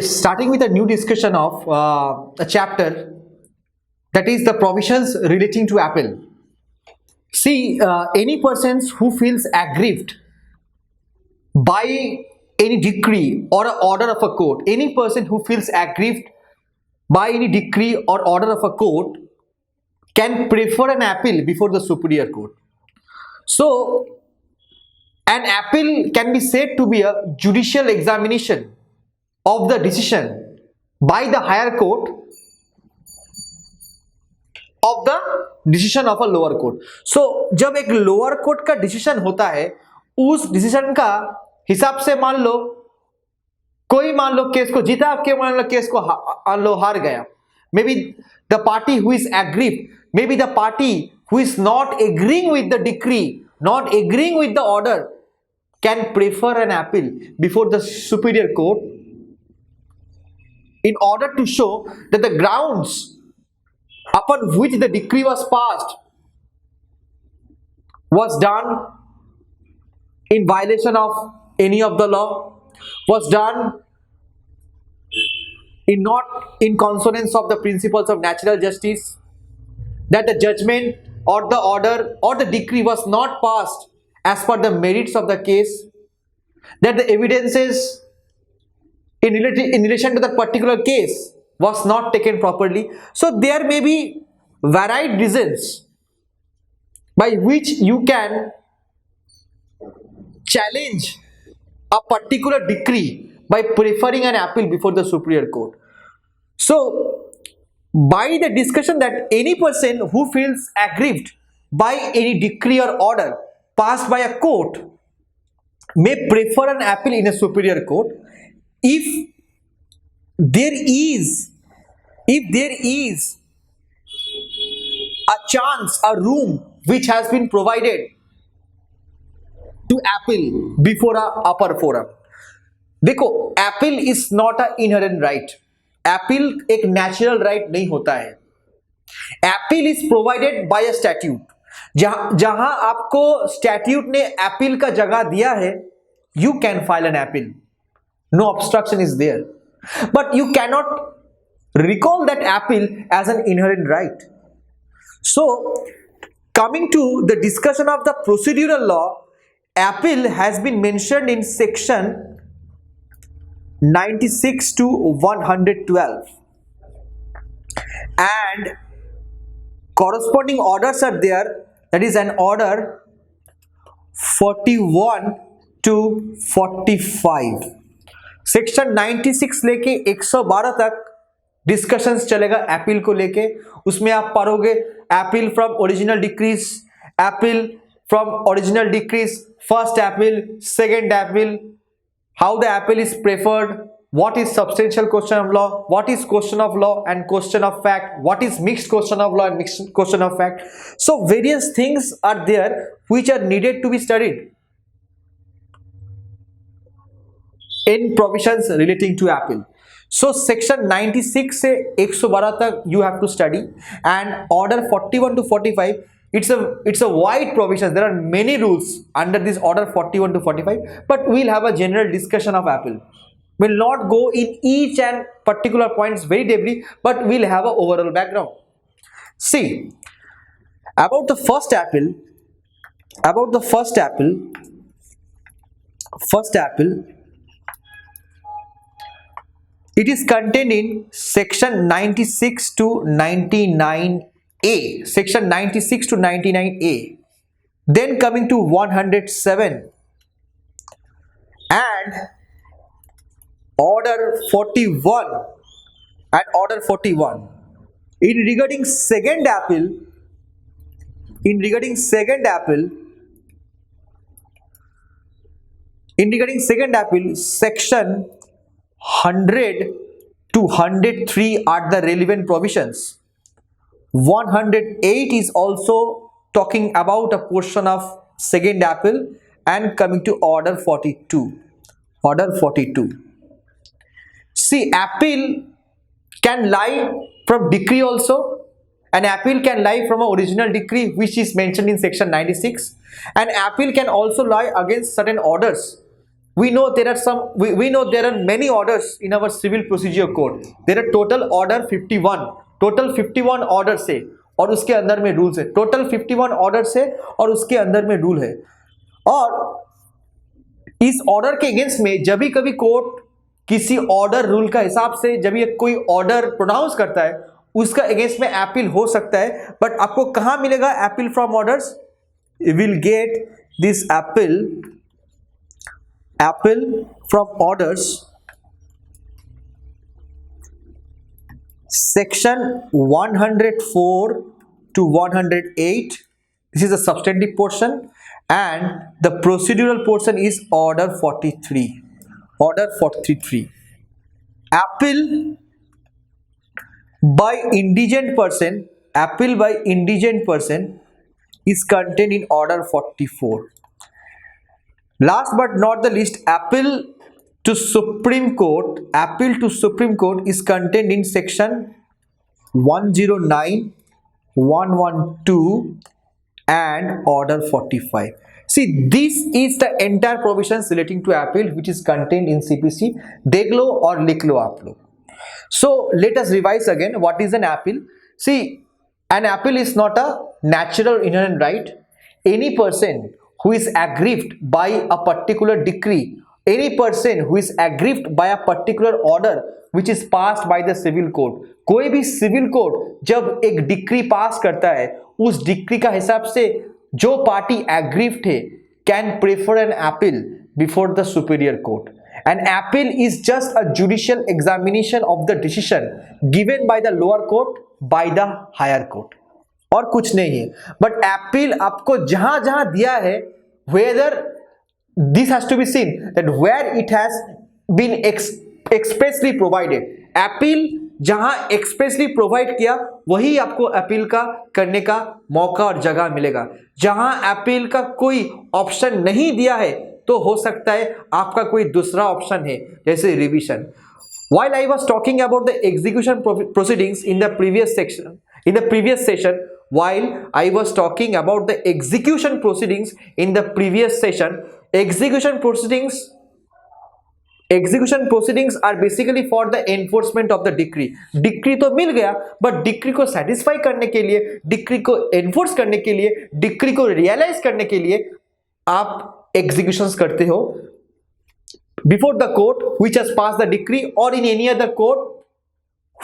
Yes, starting with a new discussion of a chapter that is the provisions relating to Apple. See, any persons who feels aggrieved by any decree or an order of a court, any person who feels aggrieved by any decree or order of a court can prefer an appeal before the superior court. So, an appeal can be said to be a judicial examination of the decision by the higher court of the decision of a lower court. So जब एक lower court का decision होता है, उस decision का हिसाब से मान लो कोई मान लो केस को जीता, के मान लो केस को हार गया. Maybe the party who is aggrieved, maybe the party who is not agreeing with the decree, not agreeing with the order, can prefer an appeal before the superior court in order to show that the grounds upon which the decree was passed was done in violation of any of the law, was done in not in consonance of the principles of natural justice, that the judgment or the order or the decree was not passed as per the merits of the case, that the evidences in relation to that particular case was not taken properly. So there may be varied reasons by which you can challenge a particular decree by preferring an appeal before the superior court. So by the discussion that any person who feels aggrieved by any decree or order passed by a court may prefer an appeal in a superior court if there is a chance, a room which has been provided to appeal before a upper forum. देखो, appeal is not an inherent right. appeal एक natural right नहीं होता है. appeal is provided by a statute. जहां आपको statute ने appeal का जगह दिया है, you can file an appeal. No obstruction is there. But you cannot recall that appeal as an inherent right. So, coming to the discussion of the procedural law, appeal has been mentioned in section 96 to 112, and corresponding orders are there. That is an order 41 to 45. Section 96 लेके 112 तक discussions चलेगा appeal को लेके. उसमें आप पढ़ोगे appeal from original decrease, appeal from original decrease, first appeal, second appeal, how the appeal is preferred, what is substantial question of law, what is question of law and question of fact, what is mixed question of law and mixed question of fact. So various things are there which are needed to be studied in provisions relating to appeal. So section 96 से 112 तक you have to study, and order 41 to 45, it's a wide provision. There are many rules under this order 41 to 45, but we'll have a general discussion of appeal. We'll not go in each and particular points very deeply, but we'll have an overall background. See, about the first appeal, it is contained in section 96 to 99A, section 96 to 99A. Then coming to 107 and order 41 and order 41. In regarding second appeal, section 100 to 103 are the relevant provisions. 108 is also talking about a portion of second appeal, and coming to order 42. See, appeal can lie from decree also. An appeal can lie from an original decree which is mentioned in section 96. An appeal can also lie against certain orders we know there are some we know there are many orders in our civil procedure code. There are total order 51, total 51 orders है और उसके अंदर में rules है. Total 51 orders है और उसके अंदर में रूल है. और इस ऑर्डर के अगेंस्ट में जब भी कभी कोर्ट किसी ऑर्डर रूल का हिसाब से जब ये कोई ऑर्डर प्रोनाउंस करता है उसका अगेंस्ट में अपील हो सकता है. बट आपको कहां मिलेगा appeal from orders? You will get this appeal from orders section 104 to 108. This is the substantive portion and the procedural portion is order 43. Order 43. Appeal by indigent person, appeal by indigent person is contained in order 44. Last but not the least, appeal to Supreme Court, appeal to Supreme Court is contained in section 109, 112 and order 45. See, this is the entire provisions relating to appeal which is contained in CPC. देख लो और लिख लो आप लोग. So let us revise again. What is an appeal? See, an appeal is not a natural inherent right. Any person who is aggrieved by a particular decree, any person who is aggrieved by a particular order which is passed by the civil court, कोई भी civil court जब एक decree pass करता है उस decree का हिसाब से जो पार्टी एग्रीव्ड है can prefer an appeal before the superior court. An appeal is just a judicial examination of the decision given by the lower court by the higher court. और कुछ नहीं है. बट अपील आपको जहां जहां दिया है, whether this has to be seen that where it has been expressly provided. Appeal जहां एक्सप्रेसली प्रोवाइड किया वही आपको अपील का करने का मौका और जगह मिलेगा. जहां अपील का कोई ऑप्शन नहीं दिया है तो हो सकता है आपका कोई दूसरा ऑप्शन है जैसे revision. While I was talking about the execution proceedings in the previous section, in the previous session, while I was talking about the execution proceedings in the previous session, execution proceedings are basically for the enforcement of the decree. Decree तो मिल गया, but decree को satisfy करने के लिए, decree को enforce करने के लिए, decree को realize करने के लिए आप executions करते हो before the court which has passed the decree or in any other court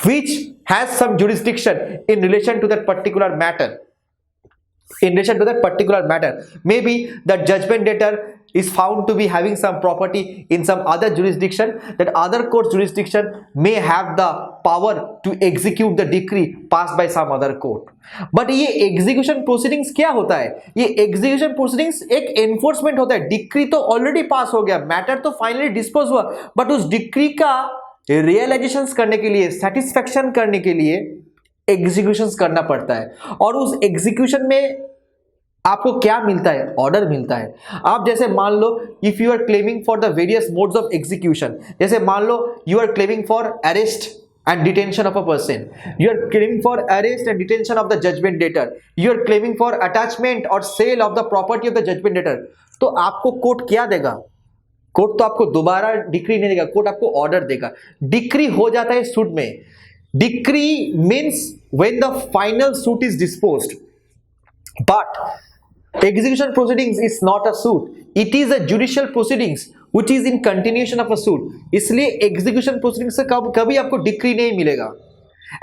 which has some jurisdiction in relation to that particular matter. In relation to that particular matter, maybe the judgment debtor is found to be having some property in some other jurisdiction, that other court's jurisdiction may have the power to execute the decree passed by some other court. But ये execution proceedings क्या होता है? ये execution proceedings एक enforcement होता है. decree तो already pass हो गया, matter तो finally dispose हुआ, but उस decree का realizations करने के लिए, satisfaction करने के लिए executions करना पड़ता है. और उस execution में आपको क्या मिलता है? ऑर्डर मिलता है. आप जैसे मान लो if you are claiming for the various modes of execution, जैसे मान लो you are claiming for arrest and detention of a person, you are claiming for arrest and detention of the judgment debtor, you are claiming for attachment और sale of the property of the judgment debtor. तो आपको court क्या देगा? Court तो आपको दोबारा decree नहीं देगा, कोर्ट आपको ऑर्डर देगा. डिक्री हो जाता है सूट में. Decree means when the final suit is disposed. But execution proceedings is not a suit, it is a judicial proceedings which is in continuation of a suit. इसलिए execution proceedings से कभी आपको decree नहीं मिलेगा.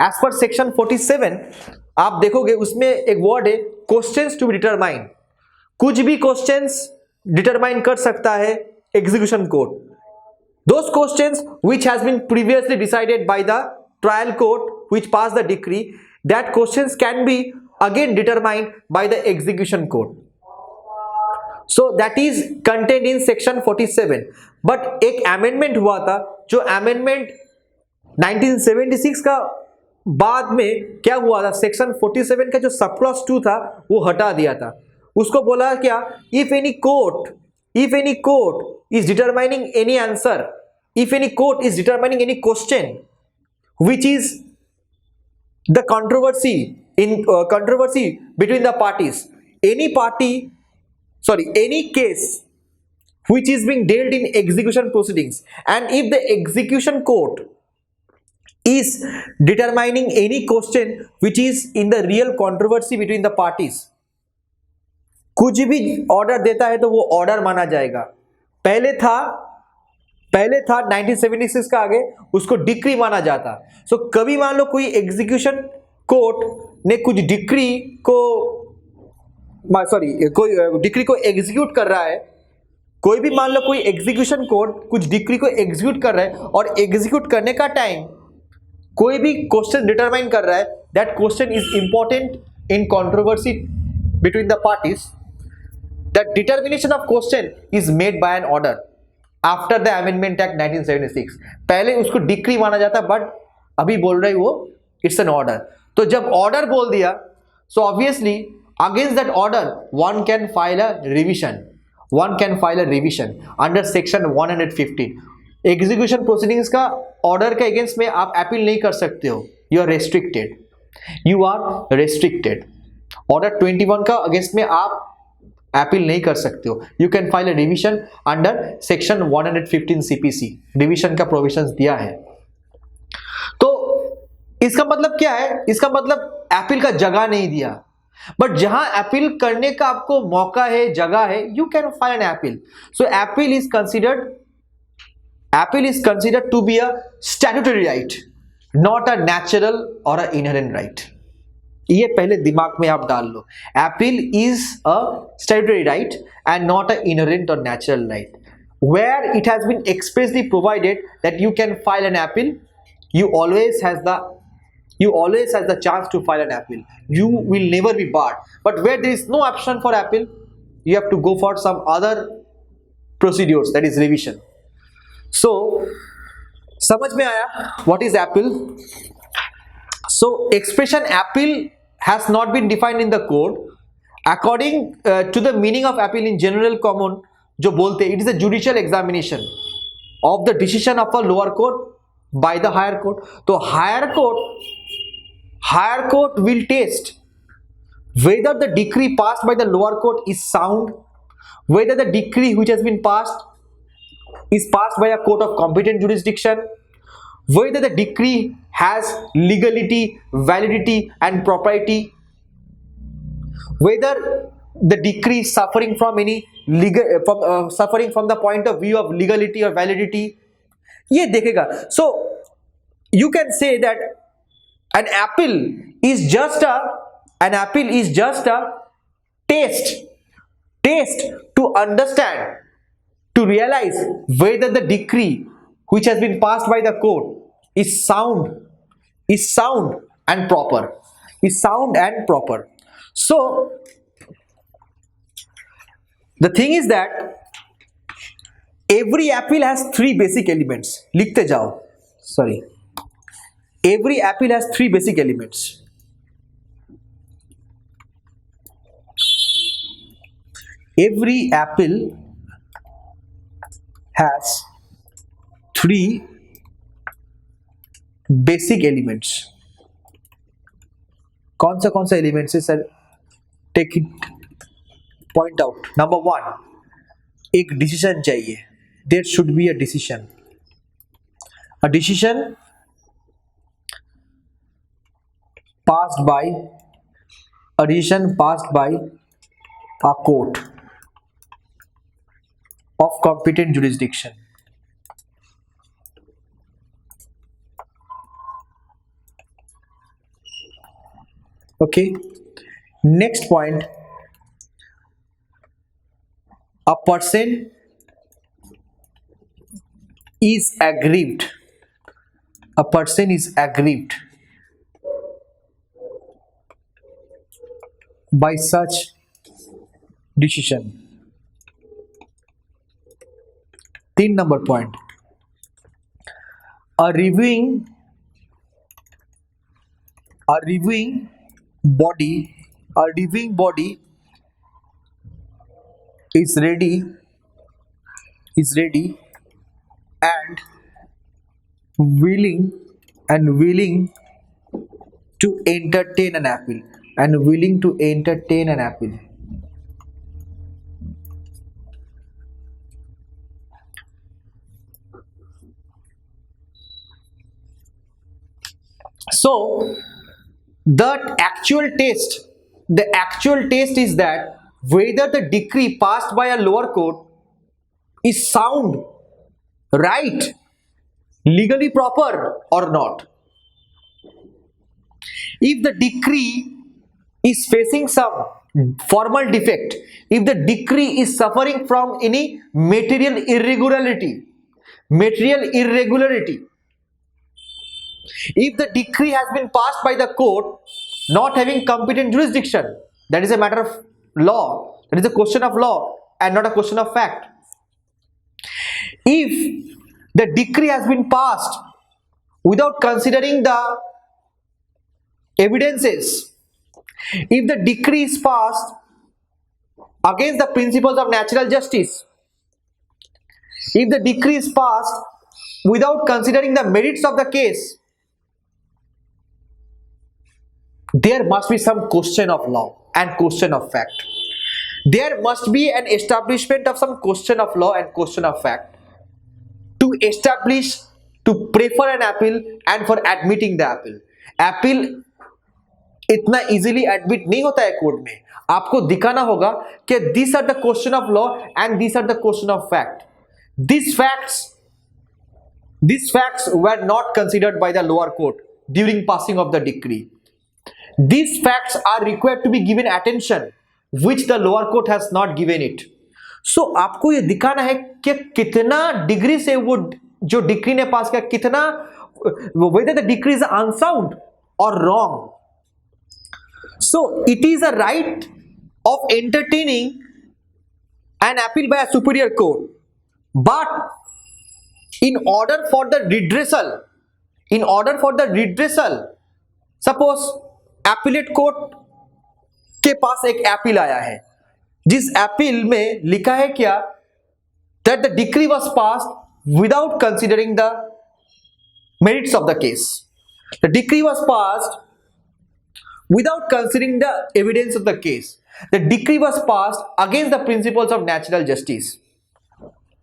as per section 47 आप देखोगे उसमें एक वर्ड है questions to be determined. कुछ भी questions determine कर सकता है execution court. those questions which has been previously decided by the trial court which passed the decree, that questions can be again determined by the execution court. So that is contained in section 47. but एक amendment हुआ था, जो amendment 1976 का बाद में क्या हुआ था, section 47 का जो सब clause 2 था वो हटा दिया था. उसको बोला क्या, if any court is determining any answer, if any court is determining any question which is the controversy between the parties, any case which is being dealt in execution proceedings, and if the execution court is determining any question which is in the real controversy between the parties, कुछ भी order देता है तो वो order माना जाएगा। पहले था 1976 का आगे उसको डिक्री माना जाता। सो कभी मान लो कोई एग्जीक्यूशन कोर्ट ने कुछ डिक्री को कोई डिक्री को एग्जीक्यूट कर रहा है, कोई भी मान लो कोई एग्जीक्यूशन कोर्ट कुछ डिक्री को एग्जीक्यूट कर रहा है और एग्जीक्यूट करने का टाइम कोई भी क्वेश्चन डिटरमाइन कर रहा है, that question is important in controversy between the parties, that determination of question is made by an order after the amendment act 1976। पहले उसको डिक्री माना जाता, बट अभी बोल रहे वो इट्स एन ऑर्डर। तो जब ऑर्डर बोल दिया, so obviously against that order one can file a revision under section 115। Execution proceedings का ऑर्डर के अगेंस्ट में आप अपील नहीं कर सकते हो, यू आर रेस्ट्रिक्टेड। ऑर्डर 21 का अगेंस्ट में आप अपील नहीं कर सकते हो, you can file a revision under section 115 CPC, revision का प्रोविजंस दिया है। तो इसका मतलब क्या है? इसका मतलब अपील का जगह नहीं दिया, बट जहां अपील करने का आपको मौका है, जगह है, you can file an appeal. So appeal is considered to be a statutory right, not a natural or a inherent right. ये पहले दिमाग में आप डाल लो, appeal is a statutory right and not a inherent और natural right. Where it has been expressly provided that you can file an appeal, you always has the chance to file an appeal. You will never be barred. But where there is no option for appeal, you have to go for some other procedures, that is revision. So समझ में आया what is appeal? So expression appeal has not been defined in the code. According to the meaning of appeal in general common, जो बोलते हैं, it is a judicial examination of the decision of a lower court by the higher court. तो higher court will test whether the decree passed by the lower court is sound, whether the decree which has been passed is passed by a court of competent jurisdiction, whether the decree has legality, validity and propriety, whether the decree is suffering from any suffering from the point of view of legality or validity, ये देखेगा। So you can say that an appeal is just a test to understand, to realize whether the decree which has been passed by the court is sound and proper. So the thing is that every appeal has three basic elements. लिखते जाओ, sorry. Every appeal has three basic elements. Every appeal has three basic elements. कौन सा elements है sir? Take it, point out. Number 1, एक decision चाहिए, there should be a decision. A decision passed by a court of competent jurisdiction. Okay, next point, a person is aggrieved by such decision. 3 number point, a reviewing body is ready and willing to entertain an appeal, So the actual test is that whether the decree passed by a lower court is sound, right, legally proper or not. If the decree is facing some formal defect, if the decree is suffering from any material irregularity, if the decree has been passed by the court not having competent jurisdiction, that is a matter of law, that is a question of law and not a question of fact. If the decree has been passed without considering the evidences, if the decree is passed against the principles of natural justice, if the decree is passed without considering the merits of the case, there must be some question of law and question of fact. There must be an establishment of some question of law and question of fact to establish, to prefer an appeal and for admitting the appeal. Appeal इतना easily admit नहीं होता है court में. आपको दिखाना होगा कि this are the question of law and this are the question of fact. These facts were not considered by the lower court during passing of the decree. These facts are required to be given attention, which the lower court has not given it. So आपको ये दिखाना है कि कितना degree से वो जो decree ने पास किया, कितना whether the decree is unsound or wrong. So it is a right of entertaining an appeal by a superior court, but in order for the redressal, suppose appellate court के पास एक appeal आया है, जिस appeal में लिखा है क्या, that the decree was passed without considering the merits of the case. The decree was passed without considering the evidence of the case. The decree was passed against the principles of natural justice.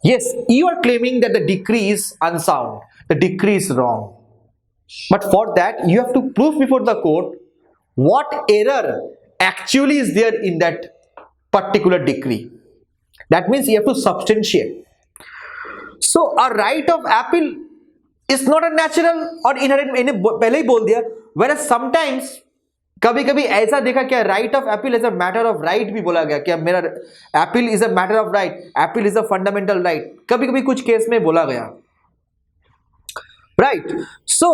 Yes, you are claiming that the decree is unsound, the decree is wrong, but for that you have to prove before the court what error actually is there in that particular decree. That means you have to substantiate. So a right of appeal is not a natural or inherent, मैंने पहले ही बोल दिया. Whereas sometimes कभी कभी ऐसा देखा क्या, right of appeal is a matter of right भी बोला गया, क्या मेरा appeal is a matter of right, appeal is a fundamental right, कभी कभी कुछ केस में बोला गया, right. So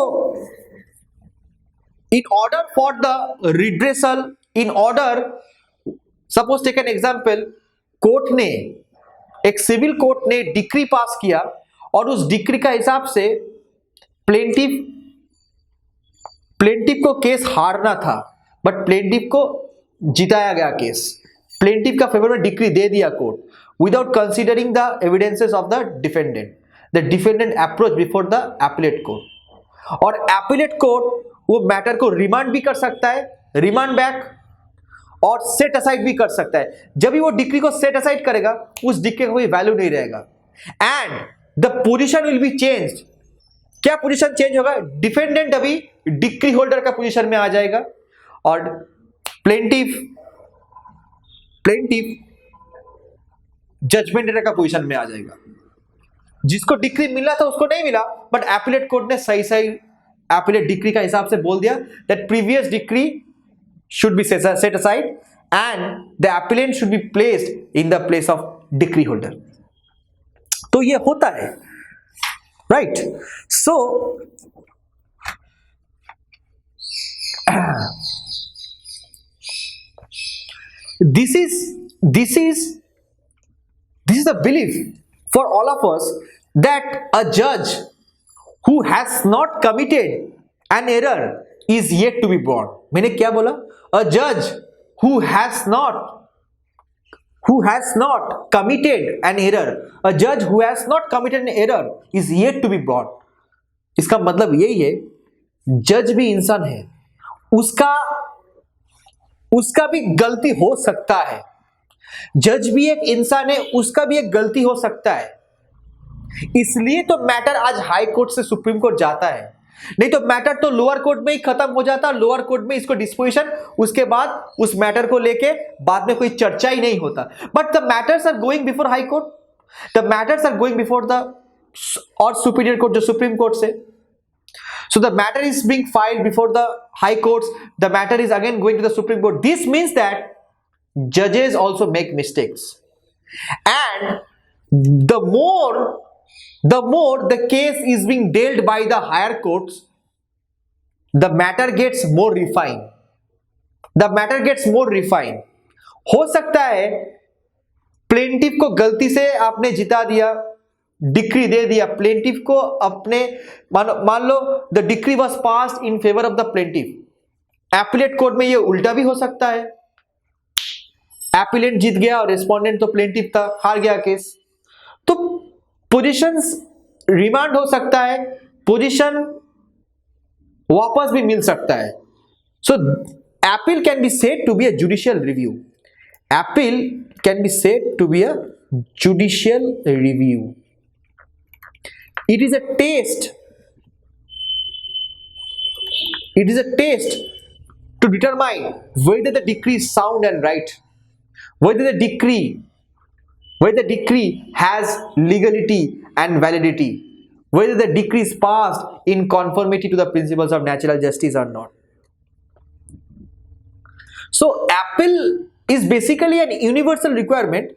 in order for the redressal, in order, suppose take an example, court ने, एक सिविल कोर्ट ने डिक्री पास किया और उस डिक्री का हिसाब से प्लेंटिफ को केस हारना था, बट प्लेंटिफ को जिताया गया केस. प्लेंटिफ का फेवर में डिक्री दे दिया court without considering the evidences of the defendant. The defendant approach before the appellate court, और एपीलेट कोर्ट वो मैटर को रिमांड भी कर सकता है, रिमांड बैक, और सेट असाइड भी कर सकता है. जब भी वो डिक्री को सेट असाइड करेगा उस डिक्री का कोई वैल्यू नहीं रहेगा and the position will be changed. क्या पोजीशन चेंज होगा? डिफेंडेंट अभी डिक्री होल्डर का पोजीशन में आ जाएगा और प्लेंटिफ जजमेंट डेटर का पोजीशन में आ जाएगा. जिसको डिक्री मिला था उसको नहीं मिला, बट एपीलेट कोर्ट ने सही एपीलेट डिक्री का हिसाब से बोल दिया that previous decree should be set aside and the appellant should be placed in the place of decree holder. तो ये होता है, right. So this is the belief for all of us that a judge who has not committed an error is yet to be born. मैंने क्या बोला? A judge who has not committed an error, a judge who has not committed an error is yet to be born. इसका मतलब यही है, जज भी इंसान है, उसका भी गलती हो सकता है. जज भी एक इंसान है, उसका भी एक गलती हो सकता है. इसलिए तो मैटर आज हाई कोर्ट से सुप्रीम कोर्ट जाता है. नहीं तो मैटर तो लोअर कोर्ट में ही खत्म हो जाता, लोअर कोर्ट में इसको डिस्पोजिशन, उसके बाद उस मैटर को लेके बाद में कोई चर्चा ही नहीं होता। But the matters are going before high court, the matters are going before the or superior court जो सुप्रीम कोर्ट से। So the matter is being filed before the high courts, the matter is again going to the Supreme Court. This means that judges also make mistakes, and the more the case is being dealt by the higher courts, the matter gets more refined, the matter gets more refined. हो सकता है plaintiff को गलती से आपने जिता दिया, decree दे दिया प्लेंटिफ को, अपने मान लो the decree was passed in favour of the plaintiff, appellate court में ये उल्टा भी हो सकता है, एपिलेट जीत गया और रेस्पोंडेंट तो प्लेंटिफ था, हार गया केस, तो पोजीशंस रिमांड हो सकता है, पोजीशन वापस भी मिल सकता है। So appeal can be said to be a judicial review, appeal can be said to be a judicial review. It is a test. It is a test to determine whether the decree is sound and right, whether the decree has legality and validity, whether the decree is passed in conformity to the principles of natural justice or not. So appeal is basically an universal requirement.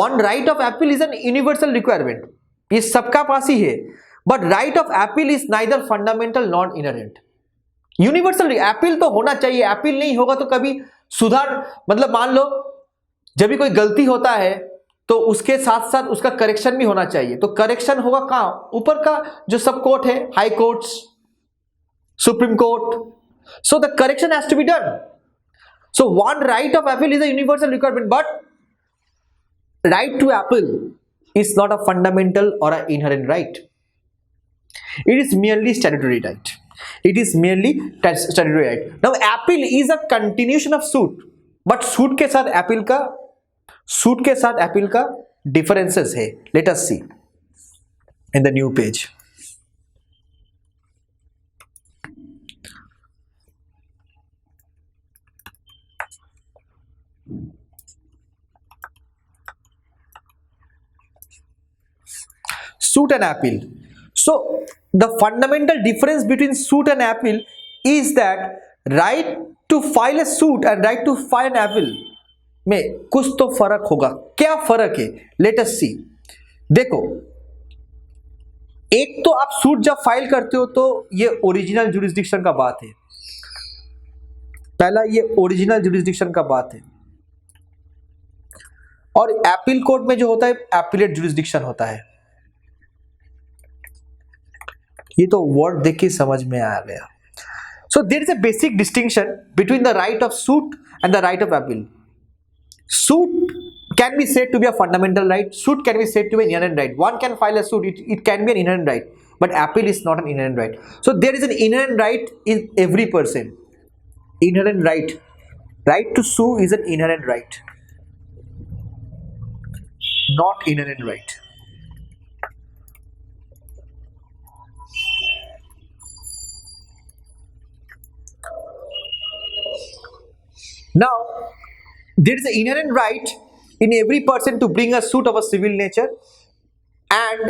One right of appeal is an universal requirement. ये सबका पास ही है, but right of appeal is neither fundamental not inherent. Universal appeal तो होना चाहिए, appeal नहीं होगा तो कभी सुधार, मतलब मान लो जब भी कोई गलती होता है तो उसके साथ साथ उसका करेक्शन भी होना चाहिए, तो करेक्शन होगा कहां, ऊपर का जो सब कोर्ट है, high courts, supreme court, so the correction has to be done. So one right of appeal is a universal requirement, but right to appeal is not a fundamental or an inherent right. It is merely statutory right. It is merely statutory right. Now appeal is a continuation of suit, but suit के साथ appeal का differences है. Let us see in the new page. Suit and appeal. So the fundamental difference between suit and appeal is that right to file a suit and right to file an appeal में कुछ तो फर्क होगा। क्या फर्क है? Let us see. देखो, एक तो आप सूट जब फाइल करते हो तो ये ओरिजिनल जुरिस्डिक्शन का बात है, पहला ये ओरिजिनल जुरिस्डिक्शन का बात है, और अपील कोर्ट में जो होता है एपिलेट जुरिस्डिक्शन होता है। ये तो वर्ड देख के समझ में आ गया। So there is a basic distinction between the right of suit and the right of appeal. Suit can be said to be a fundamental right, suit can be said to be an inherent right. One can file a suit, it can be an inherent right, but appeal is not an inherent right. So there is an inherent right in every person. Inherent right, right to sue is an inherent right, not inherent right. Now there is an inherent right in every person to bring a suit of a civil nature and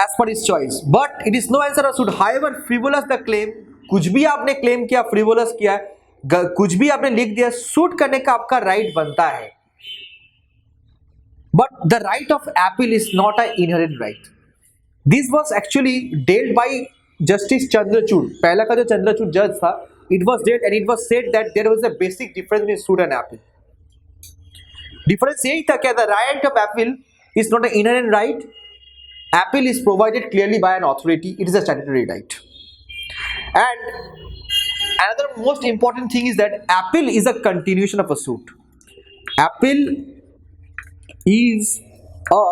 as per his choice, but it is no answer of suit. However frivolous the claim, कुछ भी आपने claim किया, frivolous किया, कुछ भी आपने लिख दिया, सूट करने का आपका राइट बनता है, but the right of appeal is not an inherent right. This was actually dealt by Justice Chandrachud. पहला का जो चंद्रचूड़ जज था, it was dealt and it was said that there was a basic difference between suit and appeal. Difference यही था कि the right of appeal is not an inherent right, appeal is provided clearly by an authority, it is a statutory right. And another most important thing is that appeal is a continuation of a suit. Appeal is a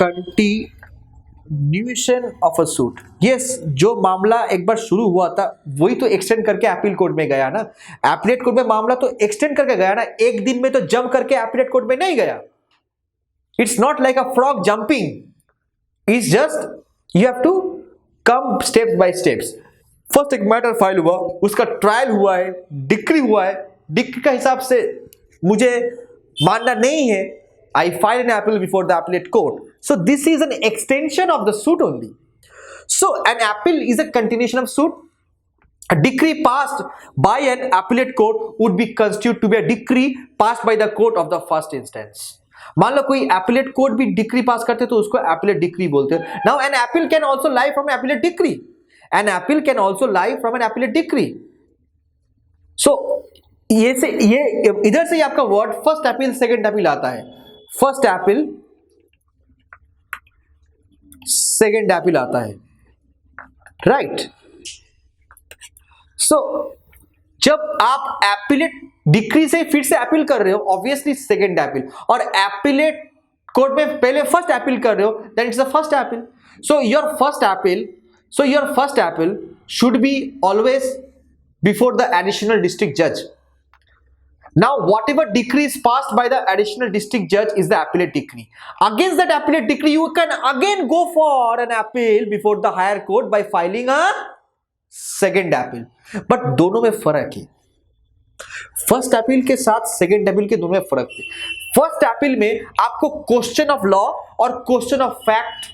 continuation of a suit. Yes, जो मामला एक बार शुरू हुआ था वही तो extend करके appeal court में गया ना. अपीलेट कोर्ट में मामला तो एक्सटेंड करके गया ना, एक दिन में तो जंप करके अपीलेट कोर्ट में नहीं गया. It's not like a frog jumping, it's just you have to come step by steps. First एक मैटर फाइल हुआ, उसका ट्रायल हुआ है, डिक्री हुआ है, डिक्री का हिसाब से मुझे मानना नहीं है, I file an appeal before the appellate court. So this is an extension of the suit only. So an appeal is a continuation of suit. A decree passed by an appellate court would be constituted to be a decree passed by the court of the first instance. मान लो कोई appellate court भी decree pass करते तो उसको appellate decree बोलते हैं. Now an appeal can also lie from an appellate decree. An appeal can also lie from an appellate decree. So ये इधर से ही आपका word first appeal second appeal आता है. फर्स्ट अपील सेकंड अपील आता है, राइट. सो जब आप एपिलेट डिक्री से फिर से अपील कर रहे हो, ऑब्वियसली सेकंड अपील, और एपिलेट कोर्ट में पहले फर्स्ट अपील कर रहे हो, then it's the first appeal. So your first appeal should be always before the additional district जज. Now whatever decree is passed by the additional district judge is the appellate decree. Against that appellate decree you can again go for an appeal before the higher court by filing a second appeal. But दोनों में फर्क है. First appeal के साथ second appeal के दोनों में फर्क है. फर्स्ट अपील में आपको क्वेश्चन ऑफ लॉ और क्वेश्चन ऑफ फैक्ट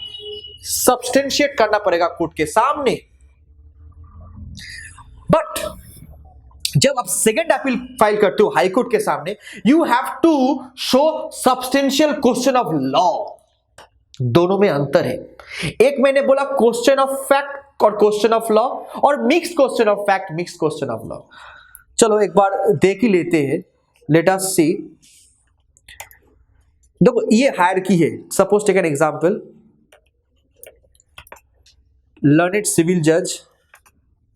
सब्सटेंशिएट करना पड़ेगा कोर्ट के सामने. बट जब आप सेकंड अपील फाइल करते हो हाई कोर्ट के सामने, you have to show substantial question of law. दोनों में अंतर है. एक मैंने बोला क्वेश्चन ऑफ फैक्ट और क्वेश्चन ऑफ लॉ, और mixed question of fact, mixed question of law. चलो एक बार देख ही लेते हैं. Let us see. देखो ये हायरार्की है. Suppose take an example. Learned civil जज,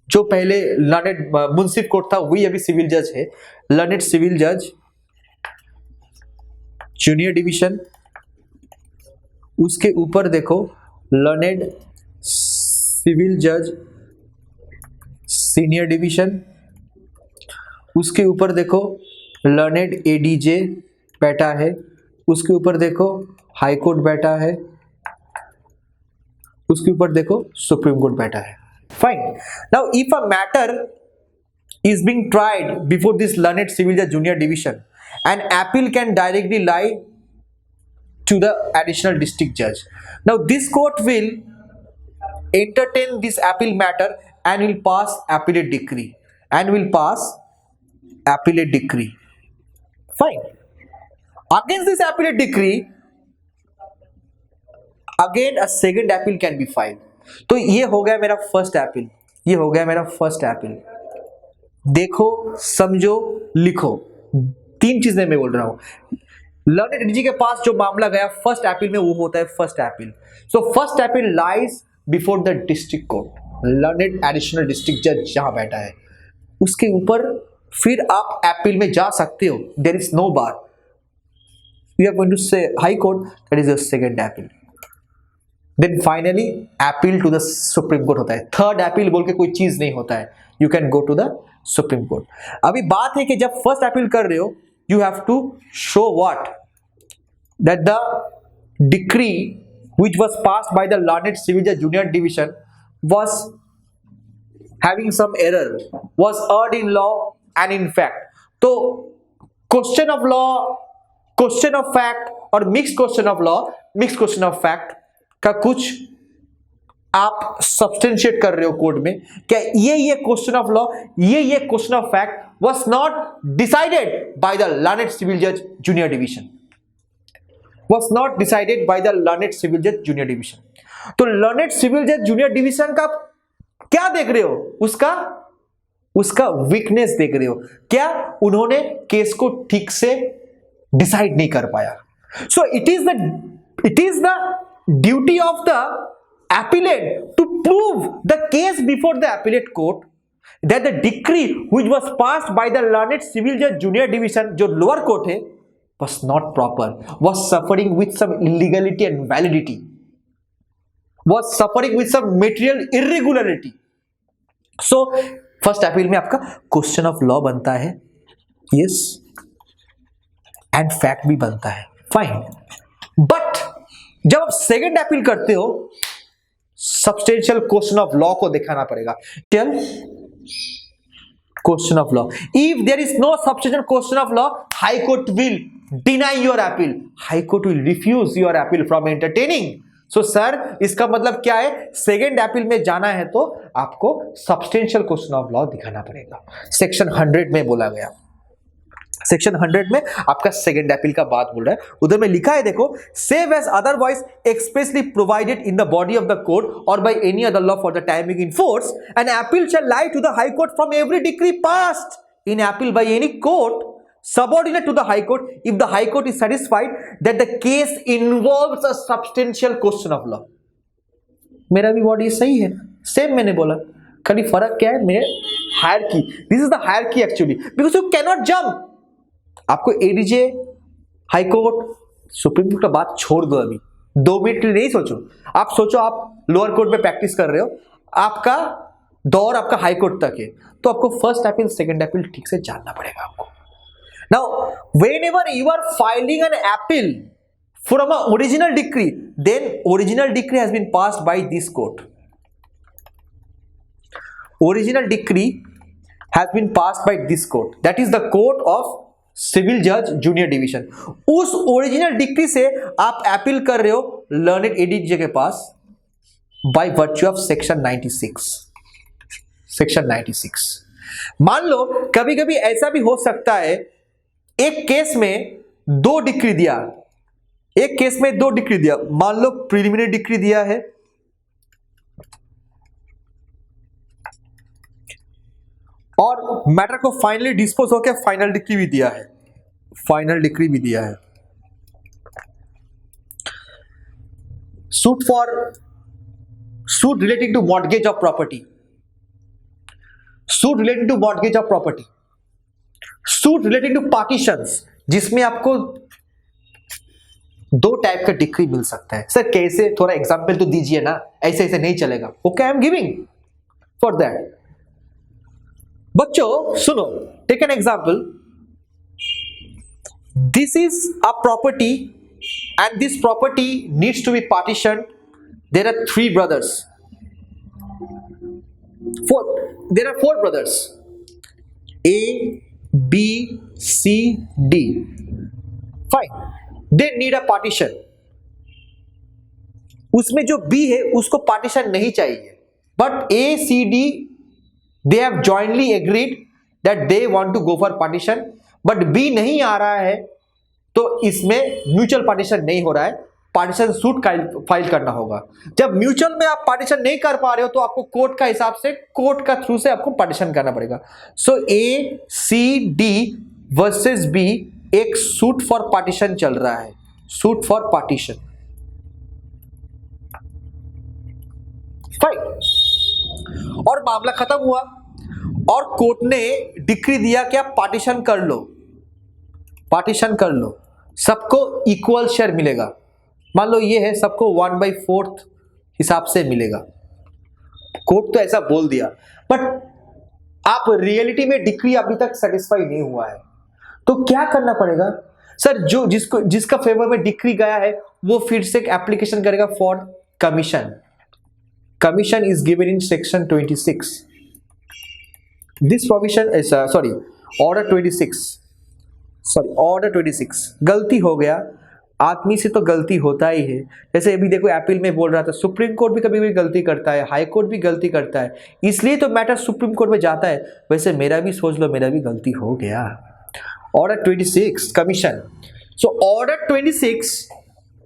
जो पहले लर्नेड मुंसिफ कोर्ट था वही अभी सिविल जज है. लर्नेड सिविल जज जूनियर डिवीजन, उसके ऊपर देखो लर्नेड सिविल जज सीनियर डिवीजन, उसके ऊपर देखो लर्नेड एडीजे बैठा है, उसके ऊपर देखो हाई कोर्ट बैठा है, उसके ऊपर देखो सुप्रीम कोर्ट बैठा है. Fine. Now, if a matter is being tried before this learned civil judge junior division, an appeal can directly lie to the additional district judge. Now, this court will entertain this appeal matter and will pass appellate decree. Fine. Against this appellate decree, again a second appeal can be filed. तो ये हो गया मेरा first appeal. देखो, समझो, लिखो. तीन चीजें मैं बोल रहा हूं. लर्नेड एडीजे के पास जो मामला गया फर्स्ट अपील में, वो होता है first appeal. So first appeal lies before the district court. Learned additional district जज जहां बैठा है उसके ऊपर फिर आप अपील में जा सकते हो. There is no bar. You are going to say high court, that is your second appeal. Then finally appeal to the supreme court होता है. थर्ड अपील बोल के कोई चीज नहीं होता है. You can go to the supreme court. अभी बात है कि जब फर्स्ट अपील कर रहे हो, you have to show what, that the decree which was passed by the learned civil जज junior division was having some error, was erred in law and in fact. तो question of law, question of fact और mixed question of law, mixed question of fact का कुछ आप substantiate कर रहे हो court में. क्या ये क्वेश्चन ऑफ लॉ, ये question of fact was not decided by the learned civil जज junior division, was not decided by the learned civil जज जूनियर डिवीजन. तो लर्नेड सिविल जज जूनियर डिवीजन का क्या देख रहे हो? उसका वीकनेस देख रहे हो. क्या उन्होंने केस को ठीक से डिसाइड नहीं कर पाया. So it is the duty of the appellant to prove the case before the appellate court that the decree which was passed by the learned civil judge junior division, जो lower court है, was not proper, was suffering with some illegality and validity, was suffering with some material irregularity. So first appeal में आपका question of law बनता है, yes, and fact भी बनता है. Fine. But जब आप सेकेंड अपील करते हो, सब्सटेंशियल क्वेश्चन ऑफ लॉ को दिखाना पड़ेगा। Question of law, if there is no substantial question of law, high court will deny your appeal, high court will refuse your appeal from entertaining. So sir इसका मतलब क्या है, second appeal में जाना है तो आपको सब्सटेंशियल क्वेश्चन ऑफ लॉ दिखाना पड़ेगा। सेक्शन 100 में बोला गया, सेक्शन 100 में आपका सेकेंड अपील का बात बोल रहा है। उधर में लिखा है देखो, save as otherwise expressly provided in the body of the court और by any other law for the timing in force, an appeal shall lie to the high court from every decree passed in appeal by any court subordinate to the high court if the high court is satisfied that the case involves a substantial question of law। मेरा भी word ये सही है, same मैंने बोला, खाली फर्क क्या है मेरे hierarchy, this is the hierarchy actually, because you cannot jump. आपको ADJ, high court, supreme court का बात छोड़ दो, अभी 2 मिनट के लिए नहीं सोचो। आप सोचो आप लोअर कोर्ट में प्रैक्टिस कर रहे हो, आपका दौर आपका हाई कोर्ट तक है, तो आपको फर्स्ट अपील सेकेंड अपील ठीक से जानना पड़ेगा आपको। Now, whenever you are filing an appeal from an original decree, then original decree has been passed by this court. Original decree has been passed by this court. That is the court of civil judge junior division. उस original decree से आप appeal कर रहे हो learned ADJ के पास by virtue of section 96. Section 96. मान लो कभी कभी ऐसा भी हो सकता है, एक केस में 2 डिक्री दिया, एक केस में 2 डिक्री दिया, मान लो प्रिलिमिनरी डिक्री दिया है और मैटर को फाइनली डिस्पोज होकर फाइनल डिक्री भी दिया है, फाइनल डिक्री भी दिया है। Suit relating to mortgage of property, suit relating to mortgage of property, suit relating to partitions, जिसमें आपको 2 टाइप का डिक्री मिल सकता है। सर कैसे, थोड़ा एग्जांपल तो दीजिए ना, ऐसे ऐसे नहीं चलेगा। Okay, I am giving for that. बच्चों सुनो, take an example, this is a property and this property needs to be partition. There are 3 brothers, there are 4 brothers, A B C D, fine, they need a partition। उसमें जो B है उसको partition नहीं चाहिए, but A C D they have jointly agreed that they want to go for partition, but B नहीं आ रहा है, तो इसमें म्यूचुअल पार्टीशन नहीं हो रहा है, पार्टीशन सूट फाइल करना होगा। जब म्यूचुअल में आप पार्टीशन नहीं कर पा रहे हो तो आपको कोर्ट का हिसाब से, कोर्ट का थ्रू से आपको पार्टीशन करना पड़ेगा। सो A C D versus B एक सूट फॉर पार्टीशन चल रहा है, सूट फॉर पार्टीशन, फाइन, और मामला खत्म हुआ और कोर्ट ने डिक्री दिया कि आप पार्टीशन कर लो, पार्टीशन कर लो, सबको इक्वल शेयर मिलेगा। मान लो ये है, सबको 1/4 हिसाब से मिलेगा। कोर्ट तो ऐसा बोल दिया, बट आप रियलिटी में डिक्री अभी तक सेटिस्फाई नहीं हुआ है, तो क्या करना पड़ेगा? सर जो जिसका फेवर में डिक्री गया है वो फिर से एप्लीकेशन करेगा for commission. Commission is given in section 26। This provision is order 26, order 26। गलती हो गया, आदमी से तो गलती होता ही है। जैसे अभी देखो अपील में बोल रहा था, सुप्रीम कोर्ट भी कभी कभी गलती करता है, हाई कोर्ट भी गलती करता है, इसलिए तो मैटर सुप्रीम कोर्ट में जाता है। वैसे मेरा भी सोच लो, मेरा भी गलती हो गया। Order 26 commission, so order 26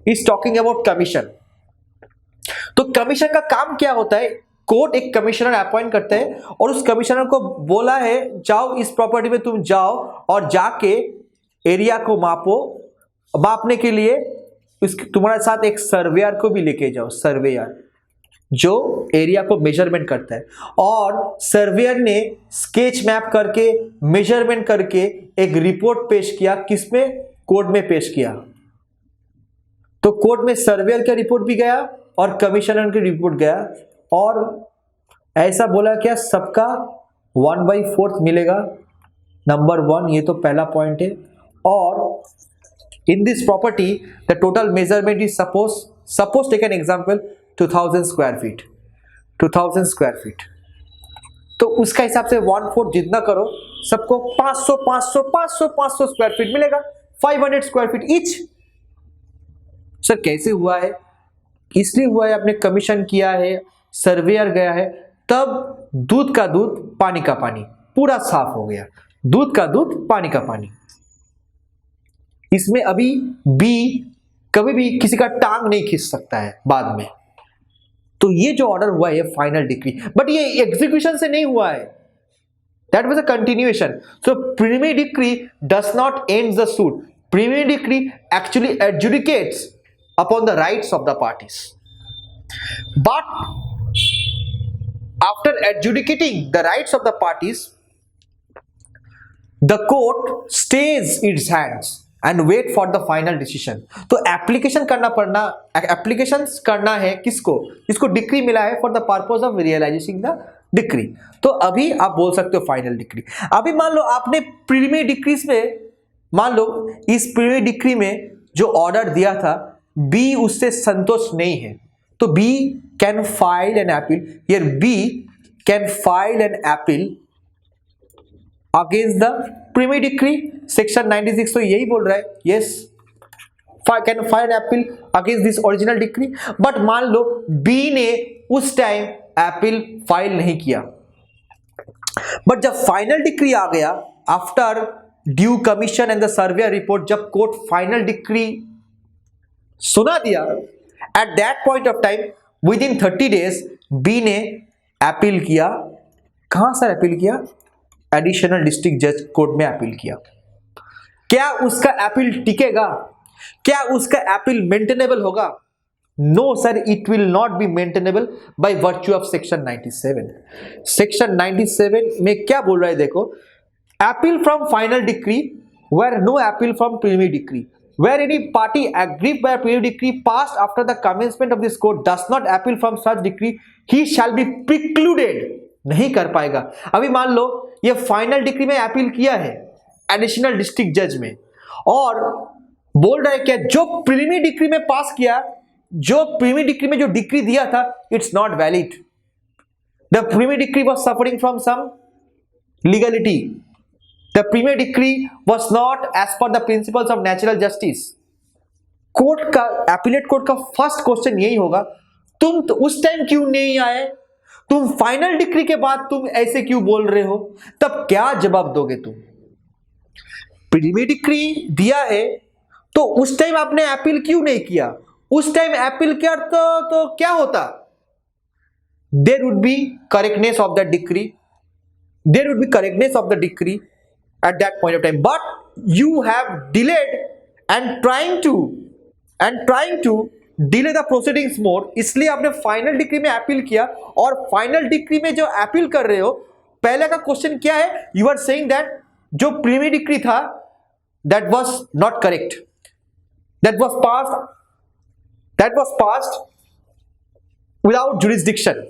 is talking about commission. तो कमीशन का काम क्या होता है? कोर्ट एक कमिश्नर अपॉइंट करते हैं और उस कमिश्नर को बोला है जाओ इस प्रॉपर्टी में तुम जाओ और जाके एरिया को मापो, मापने के लिए तुम्हारे साथ एक सर्वेयर को भी लेके जाओ, सर्वेयर जो एरिया को मेजरमेंट करता है। और सर्वेयर ने स्केच मैप करके मेजरमेंट करके एक रिपोर्ट पेश किया, किसमें? कोर्ट में पेश किया। तो कोर्ट में सर्वेयर का रिपोर्ट भी गया और कमिश्नर की रिपोर्ट गया और ऐसा बोला क्या सबका 1/4 मिलेगा। नंबर 1, ये तो पहला पॉइंट है। और in this property the total measurement is suppose take an example 2000 square feet, 2000 square feet, तो उसका हिसाब से 1/4 जितना करो सबको 500 500 500 500 स्क्वायर फीट मिलेगा, 500 स्क्वायर फीट ईच। सर कैसे हुआ है? इसलिए हुआ है, आपने कमीशन किया है, सर्वेयर गया है, तब दूध का दूध पानी का पानी, पूरा साफ हो गया, दूध का दूध पानी का पानी। इसमें अभी बी कभी भी किसी का टांग नहीं खींच सकता है बाद में। तो ये जो ऑर्डर हुआ है फाइनल डिक्री, बट ये एग्जीक्यूशन से नहीं हुआ है, that was a continuation. So preliminary decree does not end the suit, preliminary decree actually adjudicates upon the rights of the parties, but after adjudicating the rights of the parties the court stays its hands and wait for the final decision. तो application करना है किसको? इसको decree मिला है for the purpose of realising the decree. तो अभी आप बोल सकते हो फाइनल डिक्री। अभी मान लो आपने प्रीलिमिनरी डिक्रीज में, मान लो इस प्रीलिमिनरी डिक्री में जो ऑर्डर दिया था बी उससे संतुष्ट नहीं है, तो B can file an appeal, here B can file an appeal against the preliminary decree. Section 96 तो यही बोल रहा है, yes can file appeal against this original decree. But मान लो बी ने उस टाइम अपील फाइल नहीं किया, बट जब फाइनल डिक्री आ गया after due commission and the survey report, जब कोर्ट फाइनल डिक्री सुना दिया, at that point of time within 30 days B ने अपील किया। कहां सर अपील किया? एडिशनल डिस्ट्रिक्ट जज कोर्ट में अपील किया। क्या उसका अपील टिकेगा? क्या उसका अपील मेंटेनेबल होगा? No sir, it will not be maintainable by virtue of section 97। Section 97 में क्या बोल रहा है देखो, appeal from final decree where no appeal from preliminary decree, where any party aggrieved by a preliminary decree passed after the commencement of this court does not appeal from such decree, he shall be precluded। नहीं कर पाएगा। अभी मान लो ये final decree में appeal किया है additional district जज में, और बोल रहा है क्या, जो प्रीलिमिनरी डिक्री में पास किया, जो प्रीलिमिनरी डिक्री में जो डिक्री दिया था, it's not valid. The preliminary decree was suffering from some legality, the preliminary decree was not as per the principles of natural justice। Court का, एपीलेट कोर्ट का first question यही होगा, तुम तो उस टाइम क्यों नहीं आए, तुम फाइनल डिक्री के बाद तुम ऐसे क्यों बोल रहे हो, तब क्या जवाब दोगे तुम? प्रीलिमिनरी डिक्री दिया है तो उस टाइम आपने अपील क्यों नहीं किया? उस टाइम अपील किया तो क्या होता? There would be correctness of the decree, there would be correctness of the decree at that point of time, but you have delayed and trying to delay the proceedings more, इसलिए आपने final decree में appeal किया। और final decree में जो appeal कर रहे हो, पहले का क्वेश्चन क्या है? यू आर सेइंग दैट जो प्रीलिमिनरी डिक्री था that was not correct, that was passed without jurisdiction।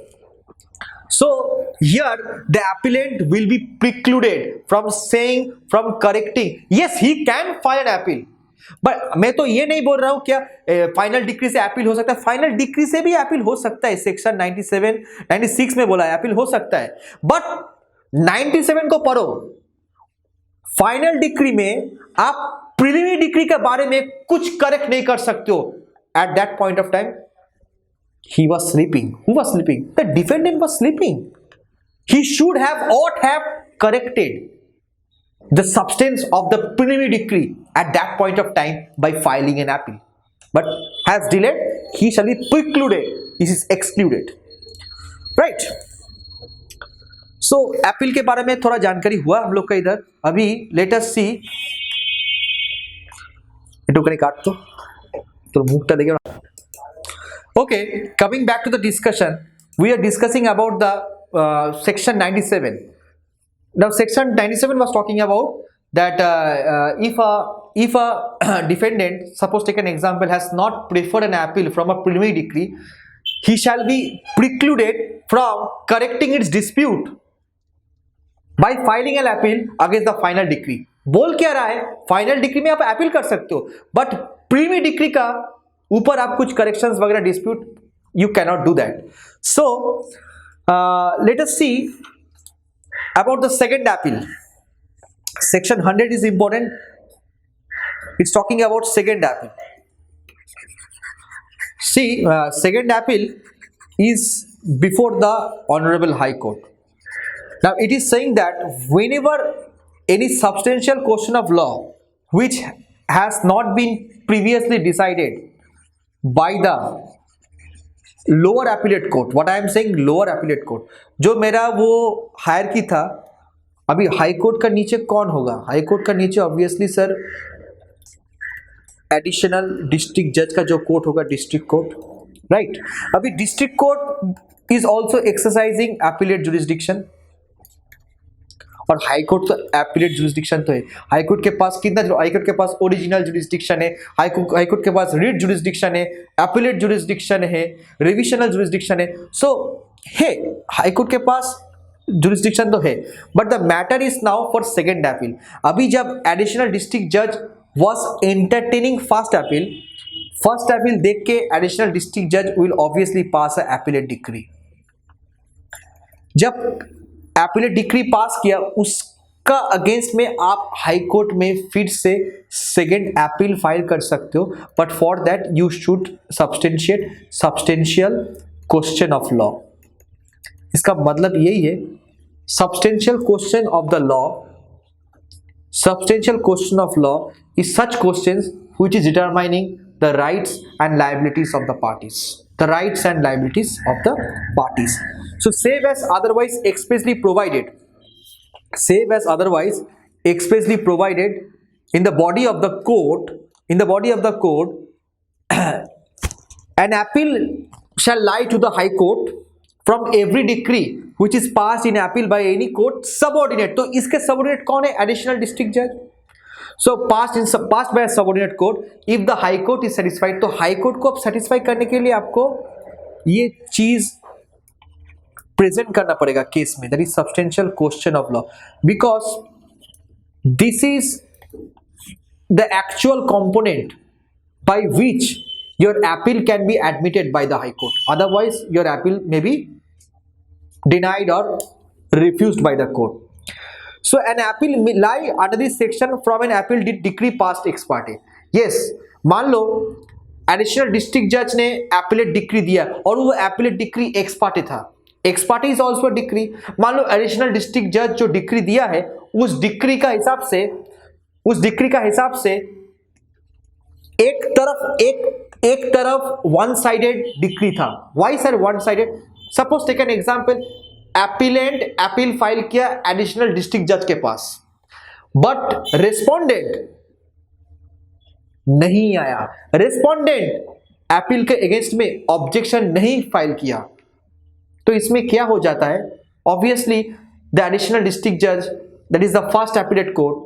So here the appellant will be precluded from correcting। Yes, he can file an appeal, but मैं तो ये नहीं बोल रहा हूं क्या फाइनल डिक्री से अपील हो सकता है। फाइनल डिक्री से भी अपील हो सकता है, सेक्शन 97 96 में बोला है अपील हो सकता है, बट 97 को पढ़ो। फाइनल डिक्री में आप प्रीलिमिनरी डिक्री के बारे में कुछ करेक्ट नहीं कर सकते हो। Eight that point of time he was sleeping। Who was sleeping? The defendant was sleeping। He should have corrected the substance of the preliminary decree at that point of time by filing an appeal, but has delayed, he shall be precluded, this is excluded, right? So appeal के बारे में थोड़ा जानकारी हुआ हम लोग का इधर। अभी let us see, इटो करें काट तो मुक्ता देखिए। Okay, coming back to the discussion, we are discussing about the section 97. Now section 97 was talking about that if a defendant, suppose take an example, has not preferred an appeal from a preliminary decree, he shall be precluded from correcting its dispute by filing an appeal against the final decree। बोल क्या रहा है? Final decree में आप appeal कर सकते हो, but preliminary decree का ऊपर आप कुछ करेक्शंस वगैरह dispute You cannot do that. So let us see about the second appeal. Section 100 is important. It's talking about second appeal. See, second appeal is before the Honorable High Court. Now, it is saying that whenever any substantial question of law which has not been previously decided by the lower appellate court, what I am saying lower appellate court, जो मेरा वो hierarchy था, अभी high court का नीचे कौन होगा? High court का नीचे ऑब्वियसली सर एडिशनल डिस्ट्रिक्ट जज का जो कोर्ट होगा, डिस्ट्रिक्ट कोर्ट, राइट? अभी district court is also exercising appellate jurisdiction, और हाई कोर्ट तो एपिलेट जुरिस्डिक्शन तो है. हाई कोर्ट के पास कितना? हाई कोर्ट के पास ओरिजिनल जुरिस्डिक्शन है, हाई कोर्ट के पास रीट जुरिस्डिक्शन है, एपिलेट जुरिस्डिक्शन है, रिविजनल जुरिस्डिक्शन है. सो है, हाई कोर्ट के पास जुरिस्डिक्शन तो है, but the matter is now for second appeal. अभी जब एडिशनल डिस्ट्रिक्ट जज वॉज एंटरटेनिंग फर्स्ट अपील देख के एडिशनल डिस्ट्रिक्ट जज will obviously pass a appellate decree. जब एपिलेट डिक्री पास किया, उसका अगेंस्ट में आप हाई कोर्ट में फिर से सेकेंड अपील फाइल कर सकते हो, but for that you should substantial question of law. इसका मतलब यही है, substantial question of the law, substantial question of law is such questions which is determining the rights and liabilities of the parties. The rights and liabilities of the parties. So save as otherwise expressly provided. Save as otherwise expressly provided in the body of the court. In the body of the court, an appeal shall lie to the High Court from every decree which is passed in appeal by any court subordinate. तो इसके subordinate कौन है? Additional district judge. So passed by a subordinate court. If the High Court is satisfied, तो High Court को अब satisfy करने के लिए आपको ये चीज प्रेजेंट करना पड़ेगा केस में. That is substantial question of law, because this is the actual component by which your appeal can be admitted by the High Court. Otherwise, your appeal may be denied or refused by the court. So an appeal may lie under this section from an appeal decree passed ex parte. Yes, मान लो additional district जज ने appellate decree दिया और वो appellate decree ex Partey था. X Partey is also decree. मान लो additional district जज जो डिक्री दिया है, उस डिक्री का हिसाब से एक तरफ वन साइडेड डिक्री था. Why sir one sided? Suppose take an example, appellant appeal file किया एडिशनल डिस्ट्रिक्ट जज के पास, बट रेस्पोंडेंट नहीं आया. रेस्पोंडेंट अपील के अगेंस्ट में ऑब्जेक्शन नहीं फाइल किया, तो इसमें क्या हो जाता है? ऑब्वियसली द एडिशनल डिस्ट्रिक्ट जज, that is the first appellate court,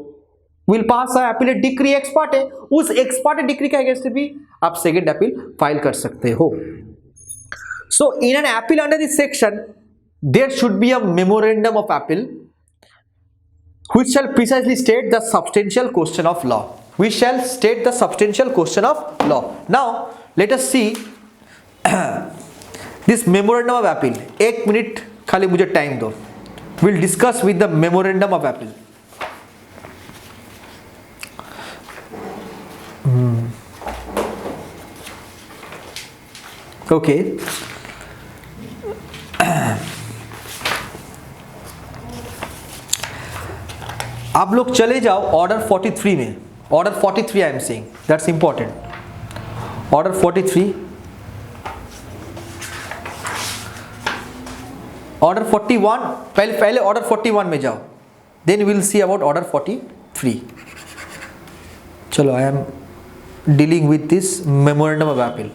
will pass a appellate decree ex parte. उस एक्स पार्टे डिक्री के अगेंस्ट भी आप सेकेंड अपील फाइल कर सकते हो. So in an appeal under this section, there should be a memorandum of appeal which shall precisely state the substantial question of law. We shall state the substantial question of law. Now let us see this memorandum of appeal. एक minute खाली मुझे time दो. We'll discuss with the memorandum of appeal. Okay. आप लोग चले जाओ order 43 में. Order 43 I am saying, that's important. Order 43, order 41, पहले ऑर्डर 41 में जाओ, then will see about order 43. चलो, I am dealing with this memorandum of appeal.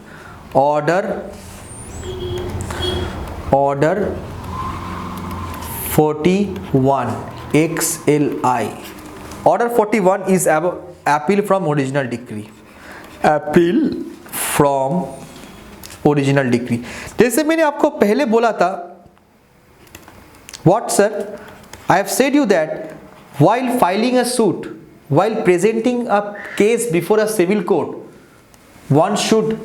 Order 41 XLI. Order 41 is appeal from original decree. Appeal from original decree. जैसे मैंने आपको पहले बोला था, what sir? I have said you that while filing a suit, while presenting a case before a civil court, one should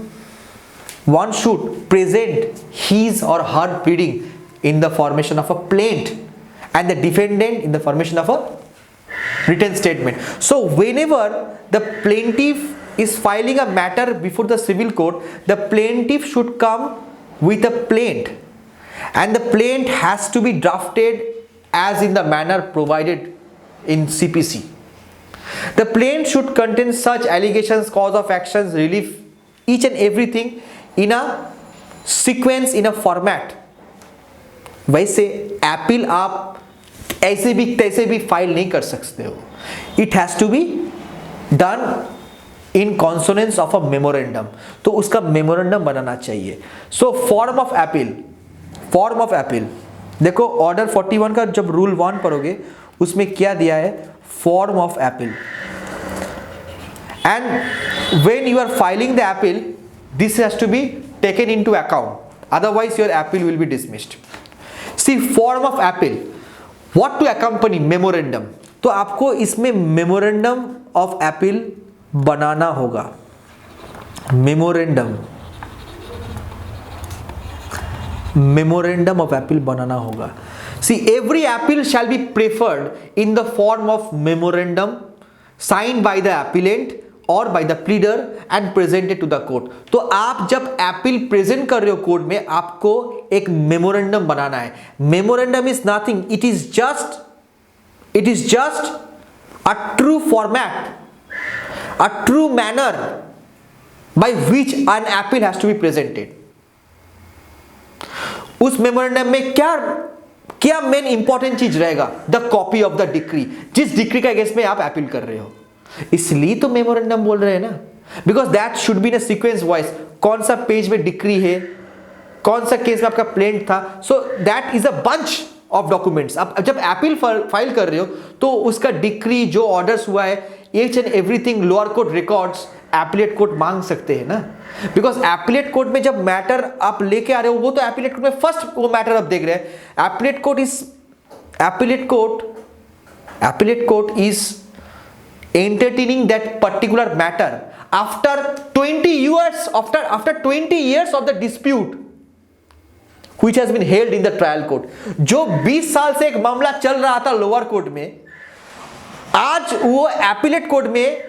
one should present his or her pleading in the formation of a plaint and the defendant in the formation of a written statement. So whenever the plaintiff is filing a matter before the civil court, the plaintiff should come with a plaint, and the plaint has to be drafted as in the manner provided in CPC. The plaint should contain such allegations, cause of actions, relief, each and everything in a sequence, in a format. वैसे appeal आप ऐसे भी तैसे भी file नहीं कर सकते हो. It has to be done in consonance of a memorandum. तो उसका मेमोरेंडम बनाना चाहिए. सो फॉर्म ऑफ अपील देखो, ऑर्डर 41 का जब रूल 1 पढ़ोगे उसमें क्या दिया है, form of appeal. And when you are filing the appeal, this has to be taken into account, otherwise your appeal will be dismissed. See form of appeal, what to accompany memorandum. तो आपको इसमें memorandum of appeal बनाना होगा. Memorandum of appeal बनाना होगा. See every appeal shall be preferred in the form of memorandum signed by the appellant और by the pleader and presented to the court. तो आप जब अपील प्रेजेंट कर रहे हो कोर्ट में, आपको एक मेमोरेंडम बनाना है. Memorandum is nothing, it is just a true format, a true manner by which an appeal has to be presented. उस मेमोरेंडम में क्या मेन इंपॉर्टेंट चीज रहेगा, the copy of the decree, जिस डिक्री का अगेंस्ट में आप अपील कर रहे हो. इसलिए तो मेमोरेंडम बोल रहे हैं ना, because that should be in a sequence wise. कौन सा पेज में डिक्री है, कौन सा केस में आपका प्लेंट था, so that is a bunch of documents. आप जब अपील फाइल कर रहे हो तो उसका डिक्री, जो ऑर्डर्स हुआ है, each and everything lower court records appellate court मांग सकते हैं ना. बिकॉज एपीलेट कोर्ट में जब मैटर आप लेके आ रहे हो, वो तो एपीलेट कोर्ट में फर्स्ट वो मैटर आप देख रहे हैं. Appellate court is entertaining that particular matter after 20 years after 20 years of the dispute which has been held in the trial court. जो 20 साल से एक मामला चल रहा था लोअर कोर्ट में, आज वो एपीलेट कोर्ट में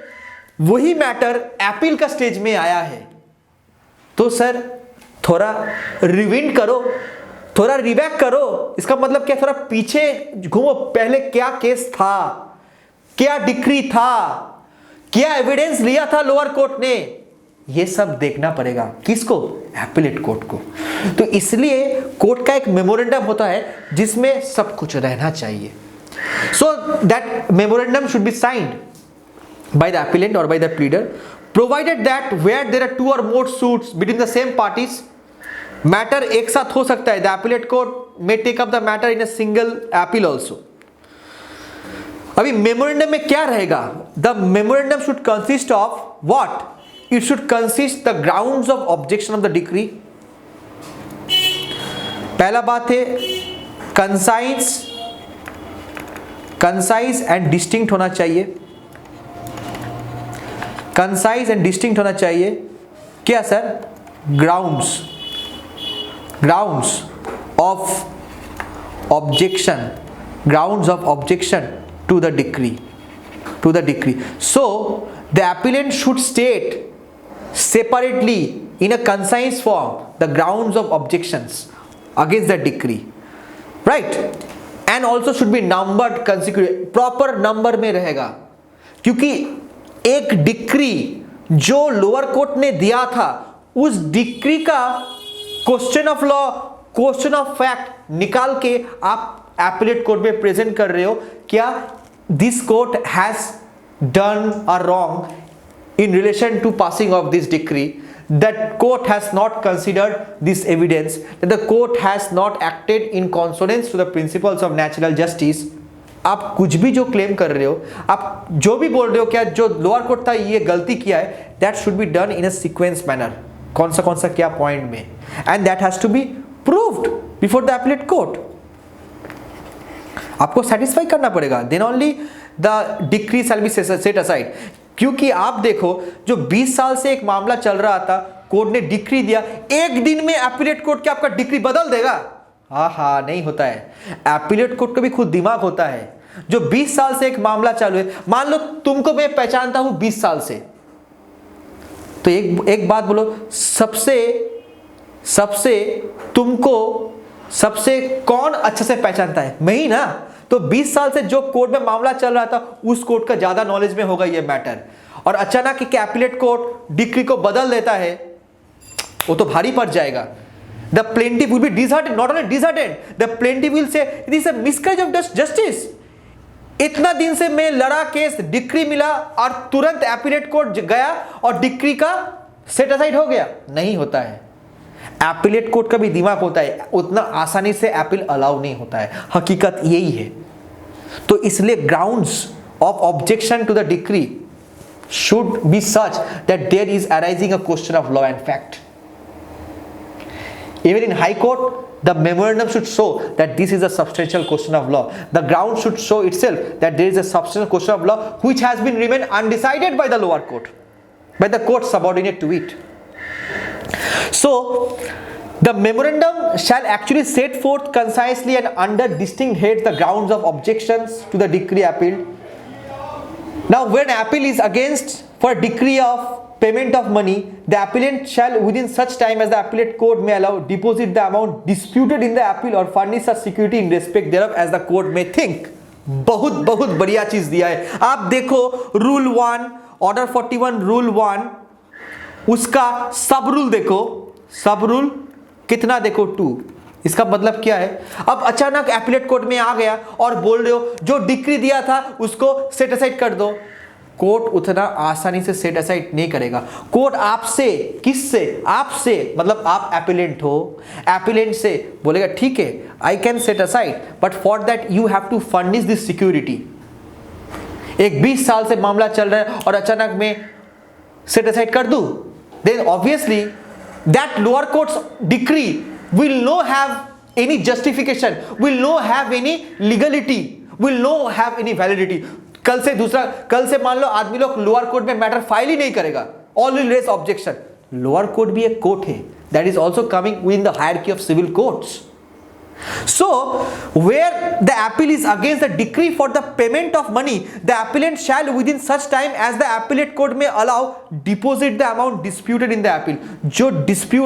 वही मैटर अपील का स्टेज में आया है. तो सर थोड़ा रिविंड करो, थोड़ा रिबैक करो. इसका मतलब क्या, थोड़ा पीछे घूमो. पहले क्या केस था, क्या डिक्री था, क्या एविडेंस लिया था लोअर कोर्ट ने, ये सब देखना पड़ेगा. किसको, एपीलेट कोर्ट को. तो इसलिए कोर्ट का एक मेमोरेंडम होता है जिसमें सब कुछ रहना चाहिए. So that memorandum should be signed by the appellant or by the pleader, provided that where there are two or more suits between the same parties, matter एक साथ हो सकता है. The appellate court may take up the matter in a single appeal also. अभी memorandum में क्या रहेगा, the memorandum should consist of what? It should consist the grounds of objection of the decree. पहला बात है कंसाइज एंड डिस्टिंक्ट होना चाहिए. Concise and distinct होना चाहिए. क्या sir, grounds of objection, grounds of objection to the decree. So the appellant should state separately in a concise form the grounds of objections against the decree, right? And also should be numbered consecutive, proper number में रहेगा. क्योंकि एक decree जो lower court ने दिया था, उस decree का question of law, question of fact निकाल के आप एपीलेट कोर्ट में प्रेजेंट कर रहे हो. क्या this court has done a wrong in relation to passing of this decree, that court has not considered this evidence, that the court has not acted in consonance to the principles of natural justice. आप कुछ भी जो claim कर रहे हो, आप जो भी बोल रहे हो, क्या जो लोअर कोर्ट था ये गलती किया है, that should be done in a sequence manner. कौन सा क्या पॉइंट में, and that has to be proved before the appellate court. आपको सेटिस्फाई करना पड़ेगा, then only the decree shall be set aside. क्योंकि आप देखो, जो 20 साल से एक मामला चल रहा था, कोर्ट ने डिक्री दिया, एक दिन में एपीलेट कोर्ट क्या आपका डिक्री बदल देगा? हाँ, नहीं होता है। एपीलेट कोर्ट का भी खुद दिमाग होता है। जो 20 साल से एक मामला चालू है, मान लो तुमको मैं पहचानता हूं 20 साल से, तो एक बात बोलो, तुमको सबसे कौन अच्छे से पहचानता है? मैं ही ना। तो 20 साल से जो कोर्ट में मामला चल रहा था उस कोर्ट का ज्यादा नॉलेज में होगा ये मैटर, और अचानक कि एपीलेट कोर्ट डिक्री को बदल देता है, वो तो भारी पड़ जाएगा। The plaintiff will be disheartened, not only disheartened, the plaintiff will say it is a miscarriage of justice. इतना दिन से मैं लड़ा केस, डिक्री मिला और तुरंत एपीलेट कोर्ट गया और डिक्री का सेट असाइड हो गया। नहीं होता है। एपीलेट कोर्ट का भी दिमाग होता है, उतना आसानी से अपील अलाउ नहीं होता है, हकीकत यही है। तो इसलिए grounds of objection to the decree should be such that there is arising a question of law and fact. Even in High Court, the memorandum should show that this is a substantial question of law. The ground should show itself that there is a substantial question of law which has been remained undecided by the lower court, by the court subordinate to it. So, the memorandum shall actually set forth concisely and under distinct heads the grounds of objections to the decree appealed. Now, when appeal is against for a decree of payment of money, the appellant shall within such time as the appellate court may allow deposit the amount disputed in the appeal or furnish such security in respect thereof as the court may think. बहुत बढ़िया चीज दिया है। आप देखो rule 1 order 41 rule 1 उसका सब rule देखो, सब रूल कितना देखो 2। इसका मतलब क्या है? अब अचानक एपीलेट कोर्ट में आ गया और बोल रहे हो जो डिक्री दिया था उसको सेट असाइड कर दो। कोर्ट उतना आसानी से सेट असाइड नहीं करेगा। कोर्ट आपसे, किससे? आपसे, मतलब आप एपीलेंट हो, एपीलेंट से बोलेगा ठीक है I can set aside but for that you have to furnish this security. एक 20 साल से मामला चल रहा है और अचानक मैं सेट असाइड कर दूं, then obviously that lower court's decree will no have any justification, will no have any legality, will no have any validity. कल से मान लो आदमी लोग लोअर कोर्ट में मैटर फाइल ही नहीं करेगा, all will raise objection. Lower court भी एक कोर्ट है, that is also coming within the hierarchy of civil courts. So, where the appeal is against the decree for the payment of money, the appellant shall within such time as the appellate court may allow deposit the amount disputed in the appeal. जो dispute